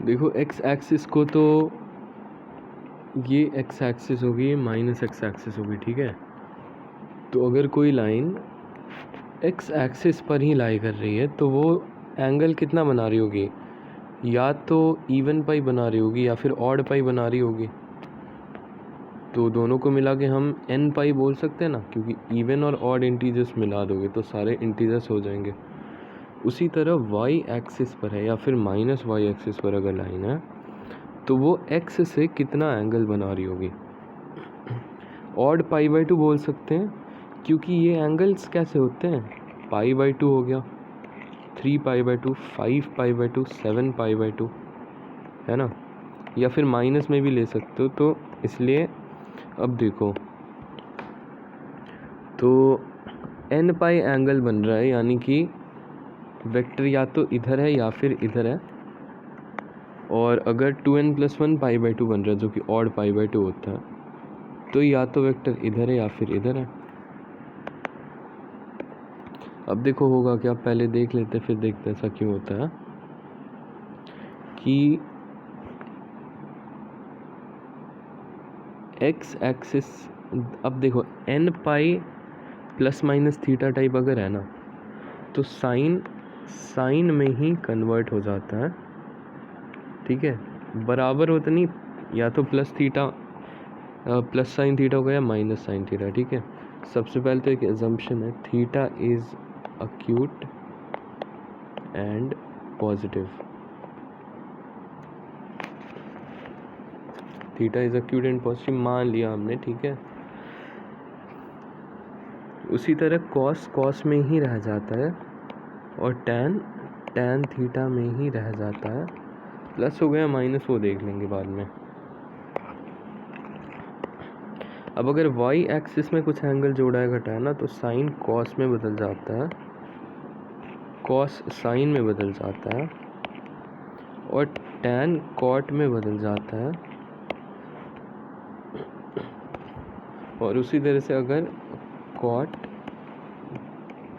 देखो x axis को तो ये एक्स एक्सिस होगी, ये माइनस एक्स एक्सिस होगी, ठीक है। तो अगर कोई लाइन एक्स एक्सिस पर ही लाई कर रही है तो वो एंगल कितना बना रही होगी, या तो इवन पाई बना रही होगी या फिर ऑड पाई बना रही होगी। तो दोनों को मिला के हम एन पाई बोल सकते हैं ना, क्योंकि इवन और ऑड इंटीजर्स मिला दोगे तो सारे इंटीजर्स हो जाएंगे। उसी तरह वाई एक्सिस पर है या फिर माइनस वाई एक्सिस पर अगर लाइन है तो वो एक्स से कितना एंगल बना रही होगी, ऑड पाई बाई टू बोल सकते हैं, क्योंकि ये एंगल्स कैसे होते हैं, पाई बाई टू हो गया, 3 pi by two, 5 pi by two, 7 pi by two, है ना। या फिर माइनस में भी ले सकते हो। तो इसलिए अब देखो, तो एन पाई एंगल बन रहा है, यानी कि वेक्टर या तो इधर है या फिर इधर है। और अगर 2n+1 पाई बाई टू बन रहा है जो कि ऑड पाई बाई टू होता है, तो या तो वेक्टर इधर है या फिर इधर है। अब देखो होगा क्या, पहले देख लेते फिर देखते ऐसा क्यों होता है कि एक्स एक्सिस, अब देखो n pi plus minus theta type अगर है ना तो साइन में ही कन्वर्ट हो जाता है, ठीक है। बराबर होता नहीं, या तो plus theta plus sine theta होगा या माइनस साइन थीटा, ठीक है। सबसे पहले तो एक एजम्पशन है, theta is acute and positive, theta is acute and positive मान लिया हमने, ठीक है। उसी तरह कॉस में ही रह जाता है और टैन थीटा में ही रह जाता है। प्लस हो गया माइनस वो देख लेंगे बाद में। अब अगर वाई एक्सिस में कुछ एंगल जोड़ा है घटा है ना तो साइन कॉस में बदल जाता है, कॉस साइन में बदल जाता है और टैन कॉट में बदल जाता है। और उसी तरह से अगर कॉट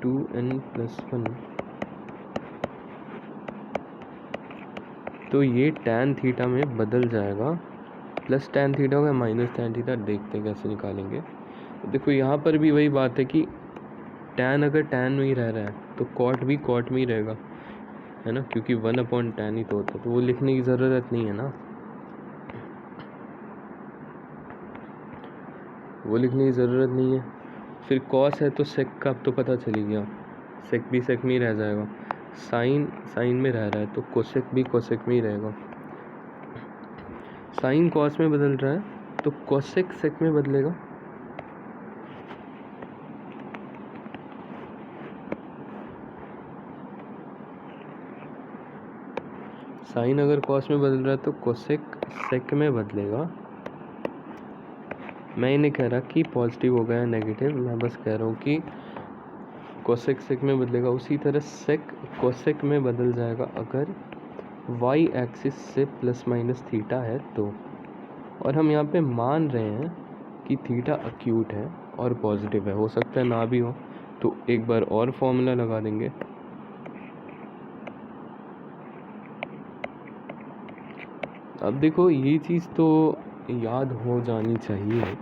2n+1 तो ये टैन थीटा में बदल जाएगा, प्लस टैन थीटा होगा माइनस टैन थीटा, देखते हैं कैसे निकालेंगे। तो देखो यहाँ पर भी वही बात है कि टैन अगर टैन में ही रह रहा है तो कॉट भी कॉट में ही रहेगा, है ना, क्योंकि 1/tan ही तो होता है, तो वो लिखने की ज़रूरत नहीं है ना, वो लिखने की ज़रूरत नहीं है। फिर कॉस है तो सेक का अब तो पता चली गया, सेक भी सेक में ही रह जाएगा। साइन में रह रहा है तो कोसेक भी कोसेक में ही रहेगा। साइन कॉस में बदल रहा है तो कोसेक सेक में बदलेगा। साइन अगर कॉस में बदल रहा है तो कोसेक सेक में बदलेगा। मैं ये नहीं कह रहा कि पॉजिटिव हो गया नेगेटिव, मैं बस कह रहा हूँ कि कोसेक सेक में बदलेगा। उसी तरह सेक कोसेक में बदल जाएगा अगर वाई एक्सिस से प्लस माइनस थीटा है तो। और हम यहाँ पे मान रहे हैं कि थीटा अक्यूट है और पॉजिटिव है, हो सकता है ना भी हो, तो एक बार और फॉर्मूला लगा देंगे। अब देखो ये चीज़ तो याद हो जानी चाहिए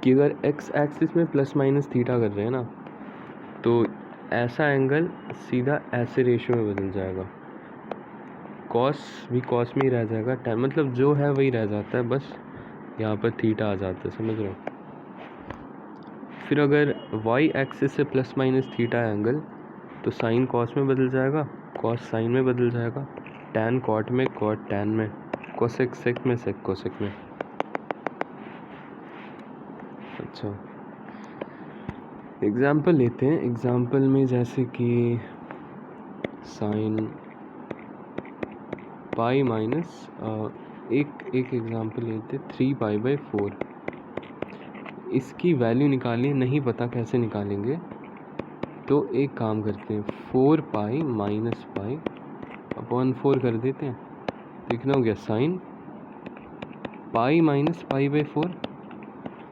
कि अगर एक्स एक्सिस में प्लस माइनस थीटा कर रहे हैं ना तो ऐसा एंगल सीधा ऐसे रेशियो में बदल जाएगा, कॉस भी कॉस में ही रह जाएगा, टैन मतलब जो है वही रह जाता है, बस यहाँ पर थीटा आ जाता है, समझ रहे हो। फिर अगर वाई एक्सिस से प्लस माइनस थीटा एंगल तो साइन कॉस में बदल जाएगा, कॉस साइन में बदल जाएगा, टैन कॉट में, कॉट टैन में, कोसेक सेक में, सेक कोसेक में। अच्छा एग्जाम्पल लेते हैं। एग्जाम्पल में जैसे कि साइन पाई माइनस एक एग्जाम्पल लेते 3 पाई बाई 4। इसकी वैल्यू निकालनी है, नहीं पता कैसे निकालेंगे, तो एक काम करते हैं 4 पाई माइनस पाई अपॉन 4 कर देते हैं, तो कितना हो गया sine pi minus pi by 4।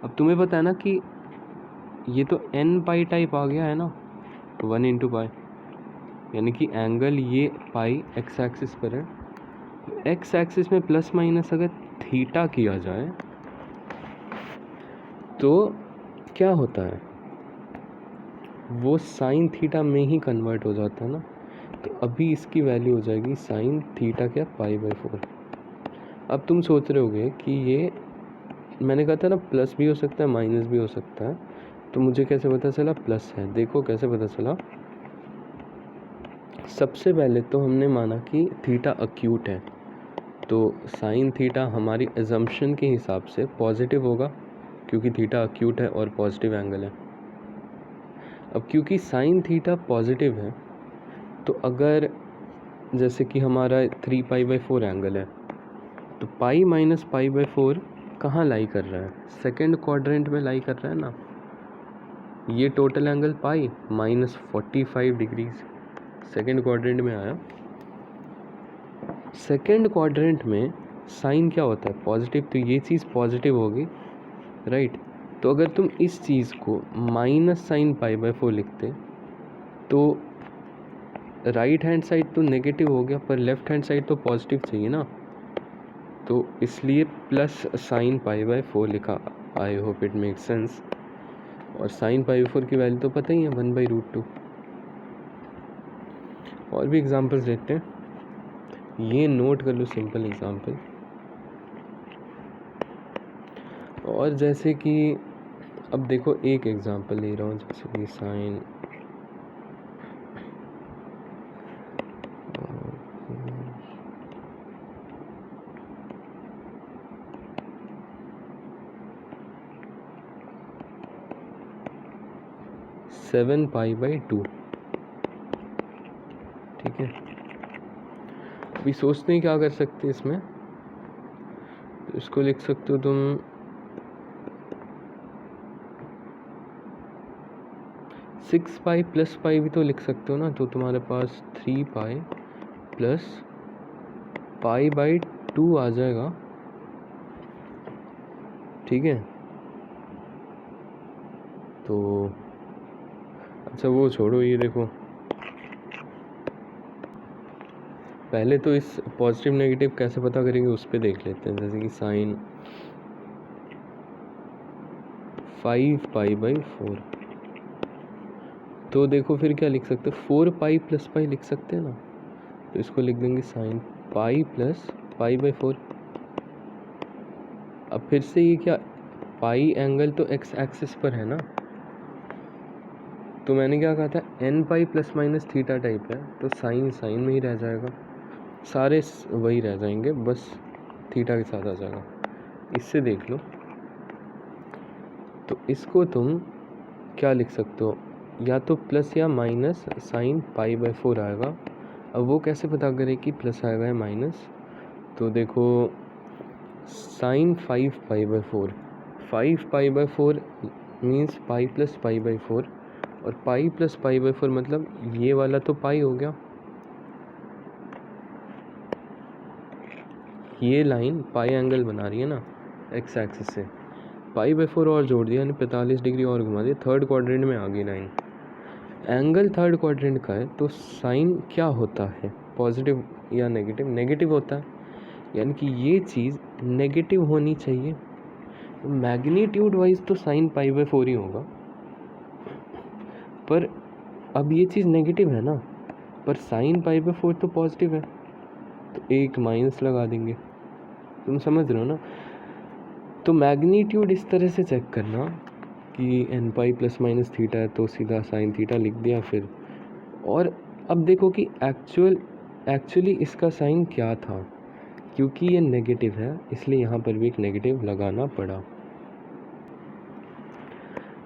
अब तुम्हें पता है ना कि ये तो n पाई टाइप आ गया है ना, 1 इंटू पाई, यानी कि एंगल ये पाई एक्स एक्सिस पर है, तो एक्स एक्सिस में प्लस माइनस अगर थीटा किया जाए तो क्या होता है, वो साइन थीटा में ही कन्वर्ट हो जाता है ना। तो अभी इसकी वैल्यू हो जाएगी साइन थीटा क्या, पाई बाई 4। अब तुम सोच रहे होगे कि ये मैंने कहा था ना प्लस भी हो सकता है माइनस भी हो सकता है, तो मुझे कैसे पता चला प्लस है। देखो कैसे पता चला। सबसे पहले तो हमने माना कि थीटा अक्यूट है, तो साइन थीटा हमारी एजम्पशन के हिसाब से पॉजिटिव होगा क्योंकि थीटा अक्यूट है और पॉजिटिव एंगल है। अब क्योंकि साइन थीटा पॉजिटिव है, तो अगर जैसे कि हमारा 3 पाई बाई 4 एंगल है, तो पाई माइनस पाई बाई 4 कहाँ लाई कर रहा है, सेकेंड क्वाड्रेंट में लाई कर रहा है ना। ये total angle pi minus 45 degrees second quadrant में आया। सेकेंड क्वाड्रेंट में साइन क्या होता है, पॉजिटिव, तो ये चीज़ पॉजिटिव होगी, राइट। तो अगर तुम इस चीज़ को माइनस साइन पाई बाई 4 लिखते तो राइट हैंड साइड तो नेगेटिव हो गया, पर लेफ्ट हैंड साइड तो पॉजिटिव चाहिए ना, तो इसलिए प्लस साइन पाई बाई 4 लिखा। I hope it make sense. और साइन पाई बाई 4 की वैल्यू तो पता ही है 1/√2। और भी एग्जांपल्स देखते हैं, ये नोट कर लो सिंपल एग्जांपल। और जैसे कि अब देखो एक एग्जांपल ले रहा हूँ, जैसे कि साइन 7 पाई बाई 2, ठीक है। अभी सोचते हैं क्या कर सकते हैं इसमें, तो इसको लिख सकते हो तुम 6 पाई प्लस पाई भी तो लिख सकते हो ना, तो तुम्हारे पास 3 पाई प्लस पाई बाई 2 आ जाएगा, ठीक है। तो अच्छा वो छोड़ो, ये देखो पहले तो इस पॉजिटिव नेगेटिव कैसे पता करेंगे उस पर देख लेते हैं। जैसे कि साइन 5 पाई बाई 4, तो देखो फिर क्या लिख सकते हैं, 4 पाई प्लस पाई लिख सकते हैं ना, तो इसको लिख देंगे sine pi plus pi by 4। अब फिर से ये क्या, पाई एंगल तो एक्स एक्सिस पर है ना, तो मैंने क्या कहा था n pi plus minus theta type है, तो साइन साइन में ही रह जाएगा, सारे वही रह जाएंगे, बस थीटा के साथ आ जाएगा। इससे देख लो, तो इसको तुम क्या लिख सकते हो, या तो प्लस या माइनस साइन पाई बाई 4 आएगा। अब वो कैसे पता करें कि प्लस आएगा या माइनस, तो देखो sine 5 pi by 4, 5 pi by 4 means pi plus pi by 4, और पाई प्लस पाई बाई 4 मतलब ये वाला तो पाई हो गया, ये लाइन पाई एंगल बना रही है ना एक्स एक्सिस से, पाई बाई 4 और जोड़ दिया यानी 45 डिग्री और घुमा दिया, थर्ड क्वाड्रेंट में आ गई लाइन। एंगल थर्ड क्वाड्रेंट का है, तो साइन क्या होता है, पॉजिटिव या नेगेटिव, नेगेटिव होता है, यानी कि ये चीज़ नेगेटिव होनी चाहिए। मैग्नीट्यूड वाइज तो साइन पाई बाई 4 ही होगा, पर अब ये चीज़ नेगेटिव है ना, पर साइन पाई बाई 4 तो पॉजिटिव है, तो एक माइनस लगा देंगे, तुम समझ रहे हो ना। तो मैग्नीट्यूड इस तरह से चेक करना कि n pi plus minus theta है तो सीधा साइन थीटा लिख दिया फिर। और अब देखो कि एक्चुअली इसका साइन क्या था, क्योंकि ये नेगेटिव है इसलिए यहाँ पर भी एक नेगेटिव लगाना पड़ा।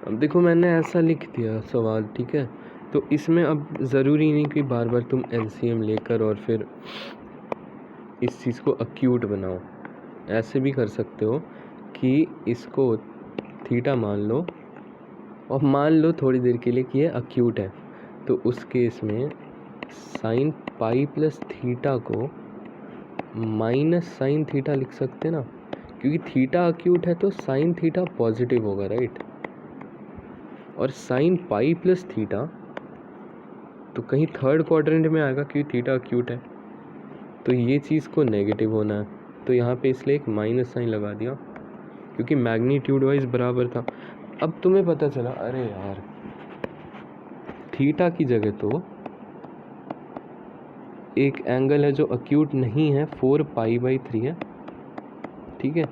अब देखो मैंने ऐसा लिख दिया सवाल, ठीक है। तो इसमें अब ज़रूरी नहीं कि बार बार तुम एलसीएम लेकर और फिर इस चीज़ को अक्यूट बनाओ, ऐसे भी कर सकते हो कि इसको थीटा मान लो और मान लो थोड़ी देर के लिए कि ये अक्यूट है, तो उस केस में साइन पाई प्लस थीटा को माइनस साइन थीटा लिख सकते हैं ना, क्योंकि थीटा अक्यूट है तो साइन थीटा पॉजिटिव होगा, राइट। और साइन पाई प्लस थीटा तो कहीं थर्ड क्वाड्रेंट में आएगा क्योंकि थीटा अक्यूट है, तो ये चीज़ को नेगेटिव होना है, तो यहाँ पे इसलिए एक माइनस साइन लगा दिया क्योंकि मैग्नीट्यूड वाइज बराबर था। अब तुम्हें पता चला अरे यार थीटा की जगह तो एक एंगल है जो अक्यूट नहीं है, 4π/3 है, ठीक है।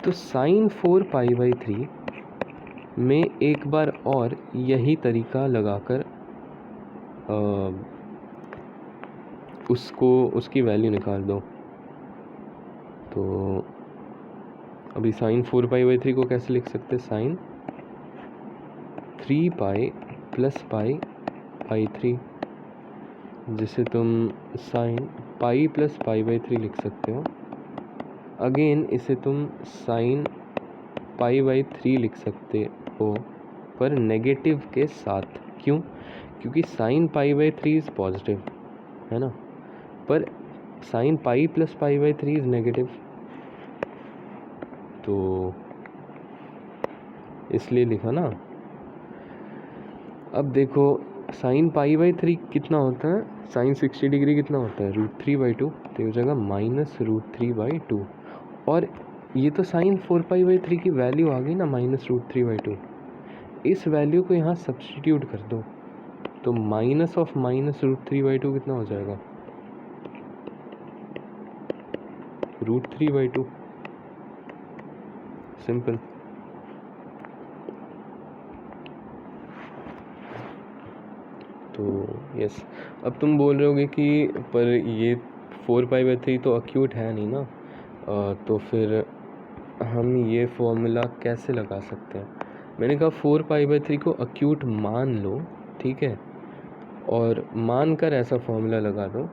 तो साइन 4π/3 में एक बार और यही तरीका लगाकर उसकी वैल्यू निकाल दो। तो अभी साइन 4π/3 को कैसे लिख सकते हैं, साइन 3π + π/3, जिसे तुम साइन पाई + π/3 लिख सकते हो। अगेन इसे तुम साइन π/3 लिख सकते हो, पर नेगेटिव के साथ। क्यों? क्योंकि साइन π/3 इज़ पॉजिटिव, है ना, पर साइन पाई + π/3 इज़ नेगेटिव, तो इसलिए लिखा ना। अब देखो साइन π/3 कितना होता है, साइन 60 डिग्री कितना होता है, √3/2, तो हो जाएगा -√3/2। और ये तो साइन 4π/3 की वैल्यू आ गई ना, -√3/2। इस वैल्यू को यहाँ सब्स्टिट्यूट कर दो, तो माइनस ऑफ -√3/2 कितना हो जाएगा, √3/2। सिंपल। तो यस, अब तुम बोल रहे होगे कि पर ये 4π/3 तो अक्यूट है नहीं ना, तो फिर हम ये फॉर्मूला कैसे लगा सकते हैं। मैंने कहा 4π/3 को अक्यूट मान लो, ठीक है, और मान कर ऐसा फॉर्मूला लगा दो।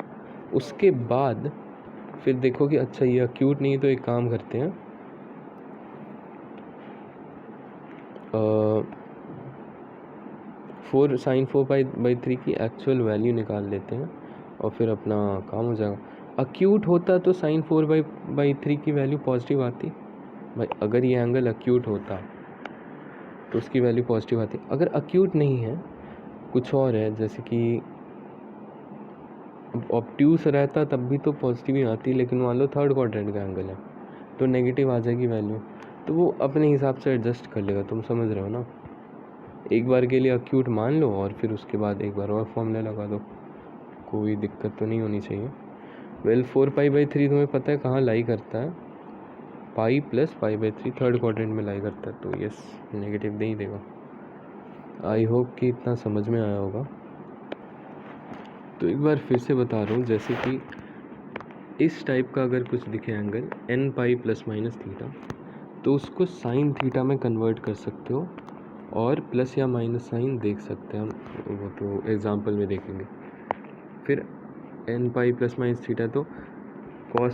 उसके बाद फिर देखो कि अच्छा ये अक्यूट नहीं है, तो एक काम करते हैं, साइन 4π/3 की एक्चुअल वैल्यू निकाल लेते हैं और फिर अपना काम हो जाएगा। अक्यूट होता तो साइन 4π/3 की वैल्यू पॉजिटिव आती भाई, अगर ये एंगल अक्यूट होता तो उसकी वैल्यू पॉजिटिव आती। अगर अक्यूट नहीं है, कुछ और है, जैसे कि ऑब्ट्यूस रहता तब भी तो पॉजिटिव ही आती, लेकिन मान लो थर्ड क्वाड्रेंट का एंगल है तो नेगेटिव आ जाएगी वैल्यू, तो वो अपने हिसाब से एडजस्ट कर लेगा। तुम समझ रहे हो ना, एक बार के लिए अक्यूट मान लो और फिर उसके बाद एक बार और फॉर्मूला लगा दो, कोई दिक्कत तो नहीं होनी चाहिए। वेल 4π/3 तुम्हें पता है कहाँ लाई करता है, पाई + π/3 थर्ड क्वाड्रेंट में लाई करता है, तो यस नेगेटिव दे ही देगा। आई होप कि इतना समझ में आया होगा। तो एक बार फिर से बता रहा हूँ, जैसे कि इस टाइप का अगर कुछ दिखे एंगल nπ ± θ, तो उसको साइन थीटा में कन्वर्ट कर सकते हो और प्लस या माइनस साइन देख सकते हैं हम, वो तो एग्जांपल में देखेंगे। फिर nπ ± θ तो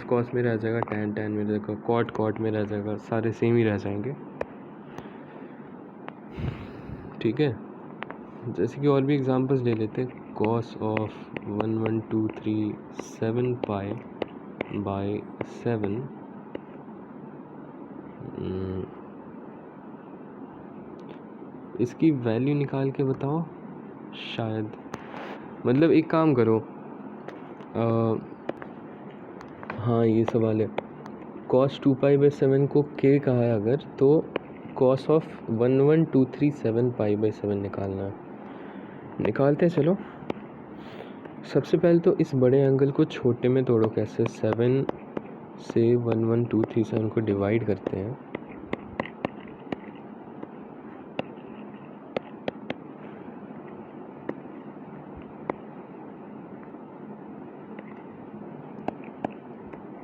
कॉस में रह जाएगा, टैन में रह जाएगा, कॉट में रह जाएगा, सारे सेम ही रह जाएंगे, ठीक है। जैसे कि और भी एग्जांपल्स ले लेते हैं, cos ऑफ 1123/7 इसकी वैल्यू निकाल के बताओ शायद। मतलब एक काम करो, हाँ ये सवाल है, cos 2π/7 को k कहा है अगर, तो cos ऑफ 1123/7 निकालना है। निकालते हैं, चलो। सबसे पहले तो इस बड़े एंगल को छोटे में तोड़ो, कैसे, 7 से 11237 को डिवाइड करते हैं,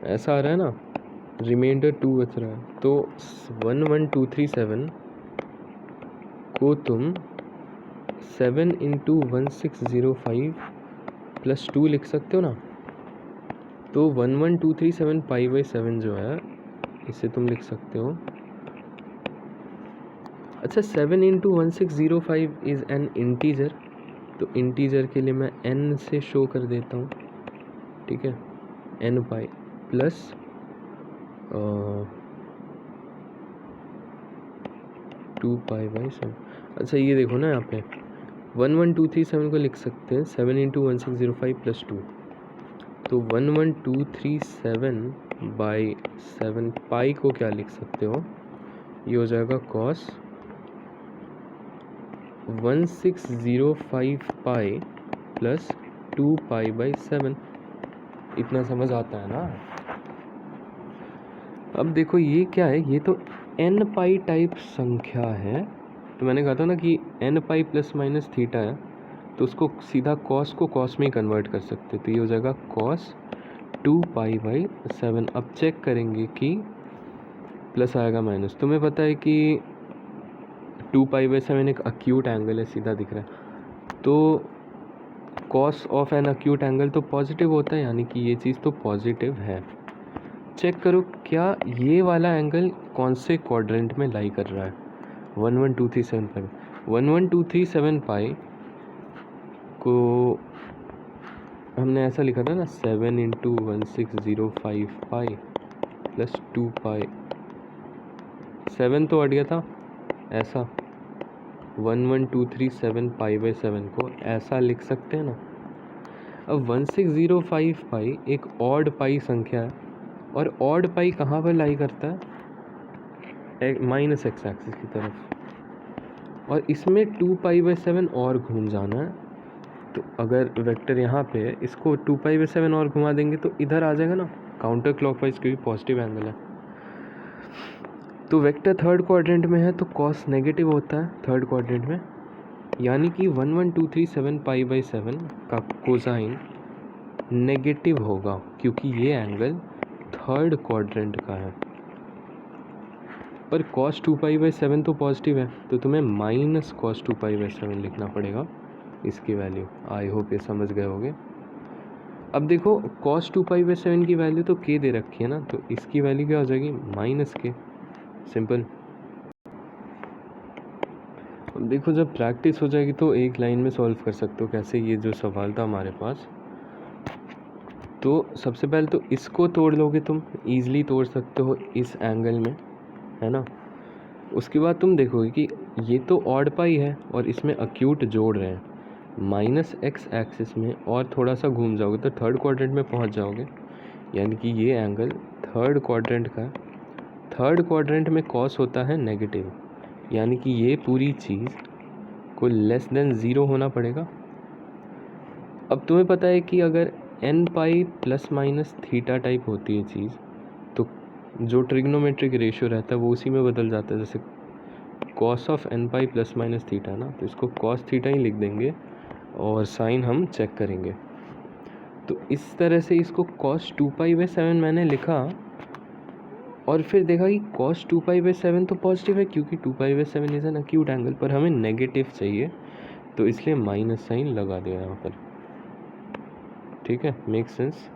ऐसा आ रहा है ना, रिमाइंडर 2 बच रहा है, तो 11237 को तुम 7 × 1605 + 2 लिख सकते हो ना। तो 11237π/7 जो है, इसे तुम लिख सकते हो, अच्छा 7 × 1605 इज़ एन इंटीजर, तो इंटीजर के लिए मैं n से शो कर देता हूँ, ठीक है, nπ प्लस 2π/7। अच्छा ये देखो ना यहाँ पे 11237 को लिख सकते हैं 7 इंटू 1605 प्लस 2, तो 11237/7 पाई को क्या लिख सकते हो, ये हो जाएगा कॉस 1605 पाई प्लस 2 पाई/7। इतना समझ आता है ना। अब देखो ये क्या है, ये तो n पाई टाइप संख्या है, तो मैंने कहा था ना कि n पाई प्लस माइनस थीटा है, तो उसको सीधा कॉस को कॉस में ही कन्वर्ट कर सकते, तो ये हो जाएगा कॉस 2 पाई/7। अब चेक करेंगे कि प्लस आएगा माइनस। तुम्हें पता है कि 2 पाई/7 एक अक्यूट एंगल है, सीधा दिख रहा है, तो cos of an acute angle तो पॉजिटिव होता है, यानी कि ये चीज़ तो पॉजिटिव है। चेक करो क्या ये वाला एंगल कौन से क्वाड्रेंट में लाई कर रहा है। 11237 पाई 11237 पाई को हमने ऐसा लिखा था ना 7 इंटू 1605 पाई प्लस 2 पाई, 7 तो हट गया था ऐसा, 11237 पाई/7 को ऐसा लिख सकते हैं ना। अब 1605 पाई एक ऑड पाई संख्या है, और ऑड पाई कहाँ पर लाई करता है, माइनस एक्स एक्सिस की तरफ, और इसमें 2 पाई/7 और घूम जाना है, तो अगर वेक्टर यहाँ पे है, इसको 2 पाई/7 और घुमा देंगे तो इधर आ जाएगा ना, काउंटर क्लॉकवाइज, क्योंकि पॉजिटिव एंगल है। तो वेक्टर थर्ड क्वाड्रेंट में है तो कॉस नेगेटिव होता है थर्ड क्वाड्रेंट में, यानी कि 11237 पाई/7 का कोसाइन नेगेटिव होगा, क्योंकि ये एंगल थर्ड क्वाड्रेंट का है। पर cos 2 पाई/7 तो पॉजिटिव है, तो तुम्हें माइनस cos 2 पाई/7 लिखना पड़ेगा इसकी वैल्यू। आई होप ये समझ गए होगे। अब देखो cos 2 पाई/7 की वैल्यू तो k दे रखी है ना, तो इसकी वैल्यू क्या हो जाएगी, माइनस k। सिंपल। अब देखो जब प्रैक्टिस हो जाएगी तो एक लाइन में सॉल्व कर सकते हो। कैसे, ये जो सवाल था हमारे पास, तो सबसे पहले तो इसको तोड़ लोगे तुम, ईज़िली तोड़ सकते हो इस एंगल में, है ना। उसके बाद तुम देखोगे कि ये तो ऑड पाई है और इसमें अक्यूट जोड़ रहे हैं, माइनस एक्स एक्सिस में और थोड़ा सा घूम जाओगे तो थर्ड क्वाड्रेंट में पहुंच जाओगे, यानी कि ये एंगल थर्ड क्वाड्रेंट का है। थर्ड क्वाड्रेंट में कॉस होता है नेगेटिव, यानी कि ये पूरी चीज़ को लेस देन ज़ीरो होना पड़ेगा। अब तुम्हें पता है कि अगर n पाई प्लस माइनस थीटा टाइप होती है चीज़, तो जो ट्रिग्नोमेट्रिक रेशियो रहता है वो उसी में बदल जाता है। जैसे cos of n pi plus minus theta ना, तो इसको कॉस थीटा ही लिख देंगे और साइन हम चेक करेंगे। तो इस तरह से इसको कॉस 2 पाई/7 मैंने लिखा, और फिर देखा कि cos 2 पाई/7 तो पॉजिटिव है, क्योंकि 2 पाई/7 इज़ एन अक्यूट एंगल, पर हमें नेगेटिव चाहिए, तो इसलिए माइनस साइन लगा दिया यहाँ पर। ठीक है, मेक सेंस।